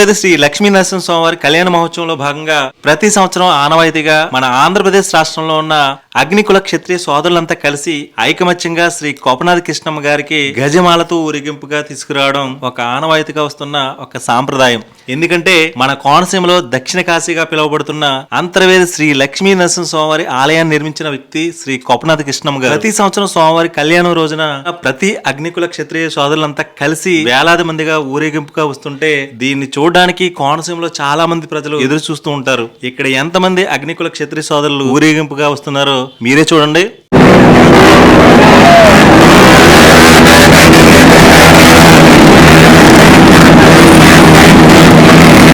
తిరుపతి శ్రీ లక్ష్మీ నరసింహ స్వామివారి కళ్యాణ మహోత్సవంలో భాగంగా ప్రతి సంవత్సరం ఆనవాయితీగా మన ఆంధ్రప్రదేశ్ రాష్ట్రంలో ఉన్న అగ్నికుల క్షత్రియ సోదరులంతా కలిసి ఐకమత్యంగా శ్రీ కోపనాథ కృష్ణమ్మ గారికి గజమాలతో ఊరేగింపుగా తీసుకురావడం ఒక ఆనవాయితీగా వస్తున్న ఒక సాంప్రదాయం. ఎందుకంటే మన కోనసీమలో దక్షిణ కాశీగా పిలువబడుతున్న అంతర్వేది శ్రీ లక్ష్మీ నరసింహ స్వామివారి ఆలయాన్ని నిర్మించిన వ్యక్తి శ్రీ కోపనాథ కృష్ణమ్మ గారు. ప్రతి సంవత్సరం స్వామివారి కళ్యాణం రోజున ప్రతి అగ్నికుల క్షత్రియ సోదరులంతా కలిసి వేలాది మందిగా ఊరేగింపుగా వస్తుంటే దీన్ని చూడడానికి కోనసీమలో చాలా మంది ప్రజలు ఎదురు చూస్తూ ఉంటారు. ఇక్కడ ఎంతమంది అగ్నికుల క్షత్రియ సోదరులు ఊరేగింపుగా వస్తున్నారో మీరే చూడండి.